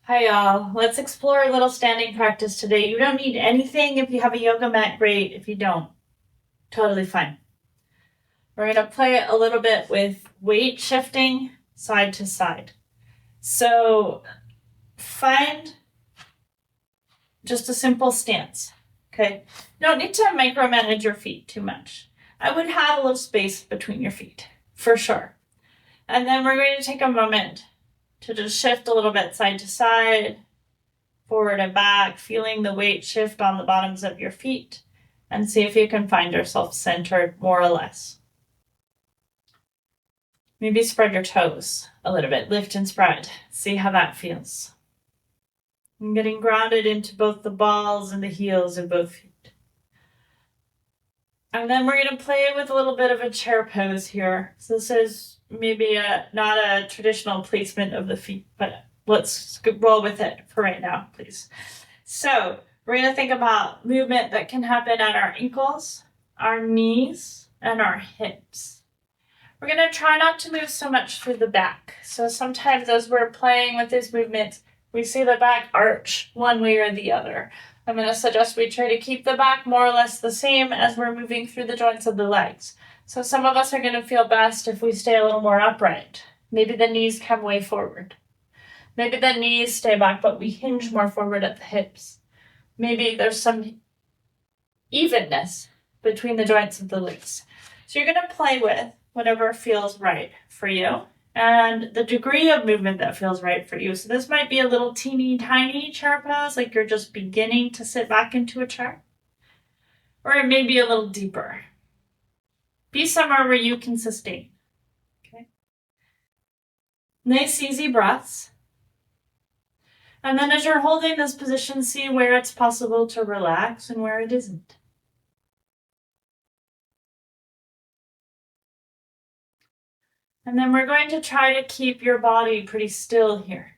Hi y'all, let's explore a little standing practice today. You don't need anything. If you have a yoga mat, great. If you don't, totally fine. We're gonna play a little bit with weight shifting side to side. So find just a simple stance, okay? You don't need to micromanage your feet too much. I would have a little space between your feet, for sure. And then we're going to take a moment to just shift a little bit side to side, forward and back, feeling the weight shift on the bottoms of your feet, and see if you can find yourself centered more or less. Maybe spread your toes a little bit, lift and spread. See how that feels. And getting grounded into both the balls and the heels of both feet. And then we're going to play with a little bit of a chair pose here. So this is maybe not a traditional placement of the feet, but let's roll with it for right now, please. So we're going to think about movement that can happen at our ankles, our knees, and our hips. We're going to try not to move so much through the back. So sometimes as we're playing with these movements, we see the back arch one way or the other. I'm going to suggest we try to keep the back more or less the same as we're moving through the joints of the legs. So some of us are going to feel best if we stay a little more upright. Maybe the knees come way forward. Maybe the knees stay back, but we hinge more forward at the hips. Maybe there's some evenness between the joints of the legs. So you're going to play with whatever feels right for you and the degree of movement that feels right for you. So this might be a little teeny tiny chair pose, like you're just beginning to sit back into a chair. Or it may be a little deeper. Be somewhere where you can sustain. Okay. Nice, easy breaths. And then as you're holding this position, see where it's possible to relax and where it isn't. And then we're going to try to keep your body pretty still here.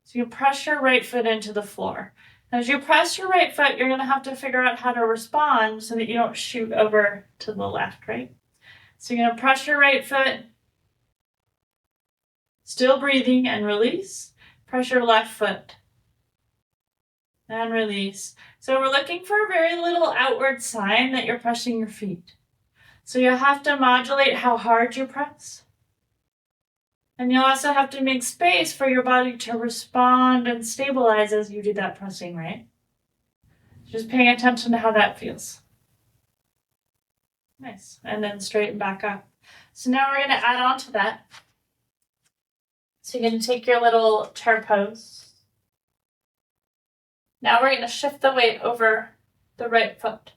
So you press your right foot into the floor. As you press your right foot, you're going to have to figure out how to respond so that you don't shoot over to the left, right? So you're going to press your right foot, still breathing, and release. Press your left foot and release. So we're looking for a very little outward sign that you're pressing your feet. So you'll have to modulate how hard you press. And you'll also have to make space for your body to respond and stabilize as you do that pressing, right? Just paying attention to how that feels. Nice. And then straighten back up. So now we're going to add on to that. So you're going to take your little chair pose. Now we're going to shift the weight over the right foot.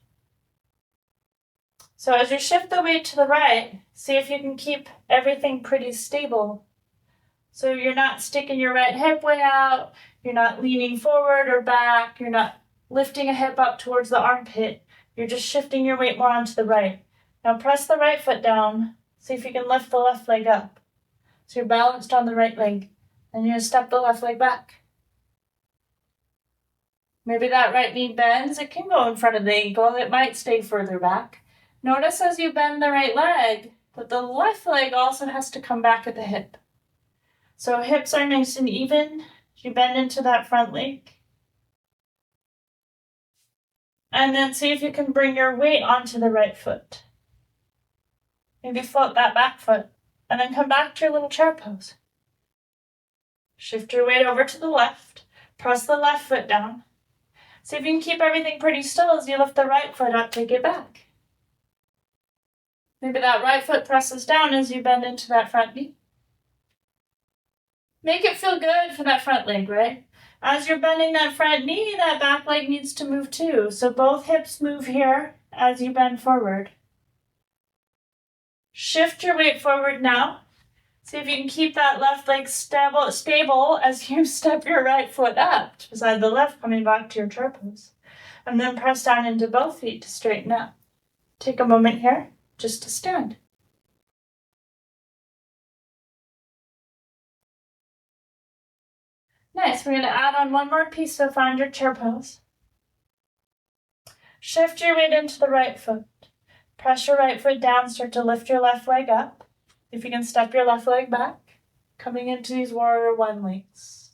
So as you shift the weight to the right, see if you can keep everything pretty stable. So you're not sticking your right hip way out, you're not leaning forward or back, you're not lifting a hip up towards the armpit, you're just shifting your weight more onto the right. Now press the right foot down, see if you can lift the left leg up. So you're balanced on the right leg, and you're going to step the left leg back. Maybe that right knee bends, it can go in front of the ankle, it might stay further back. Notice as you bend the right leg, that the left leg also has to come back at the hip. So hips are nice and even as you bend into that front leg. And then see if you can bring your weight onto the right foot. Maybe float that back foot, and then come back to your little chair pose. Shift your weight over to the left, press the left foot down. See if you can keep everything pretty still as you lift the right foot up, take it back. Maybe that right foot presses down as you bend into that front knee. Make it feel good for that front leg, right? As you're bending that front knee, that back leg needs to move too. So both hips move here as you bend forward. Shift your weight forward now. See if you can keep that left leg stable as you step your right foot up beside the left, coming back to your chair pose. And then press down into both feet to straighten up. Take a moment here just to stand. Nice, we're going to add on one more piece, so find your chair pose. Shift your weight into the right foot. Press your right foot down, start to lift your left leg up. If you can step your left leg back, coming into these warrior one legs.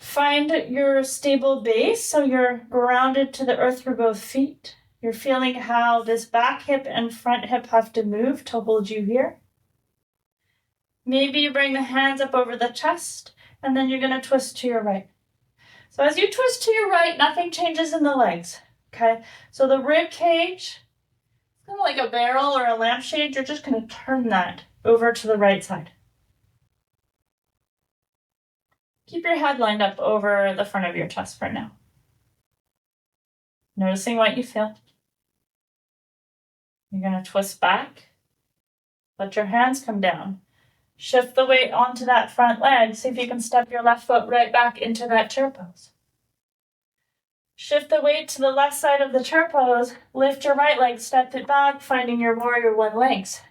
Find your stable base so you're grounded to the earth through both feet. You're feeling how this back hip and front hip have to move to hold you here. Maybe you bring the hands up over the chest, and then you're going to twist to your right. So as you twist to your right, nothing changes in the legs, okay? So the rib cage, kind of like a barrel or a lampshade, you're just going to turn that over to the right side. Keep your head lined up over the front of your chest for now. Noticing what you feel. You're going to twist back. Let your hands come down. Shift the weight onto that front leg. See if you can step your left foot right back into that chair pose. Shift the weight to the left side of the chair pose. Lift your right leg, step it back, finding your warrior one legs.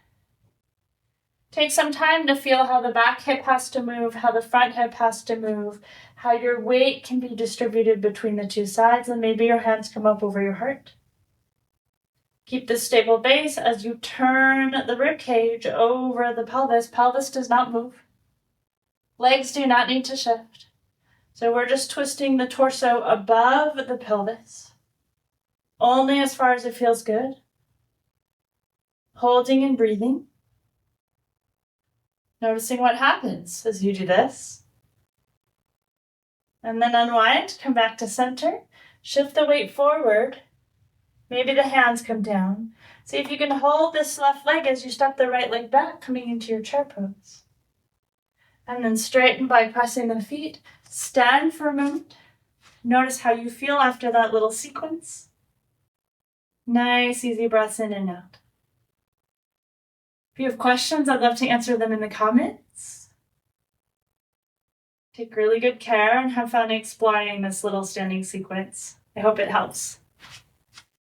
Take some time to feel how the back hip has to move, how the front hip has to move, how your weight can be distributed between the two sides, and maybe your hands come up over your heart. Keep the stable base as you turn the rib cage over the pelvis. Pelvis does not move. Legs do not need to shift. So we're just twisting the torso above the pelvis, only as far as it feels good. Holding and breathing. Noticing what happens as you do this. And then unwind, come back to center. Shift the weight forward. Maybe the hands come down. See if you can hold this left leg as you step the right leg back, coming into your chair pose. And then straighten by pressing the feet. Stand for a moment. Notice how you feel after that little sequence. Nice, easy breaths in and out. If you have questions, I'd love to answer them in the comments. Take really good care and have fun exploring this little standing sequence. I hope it helps.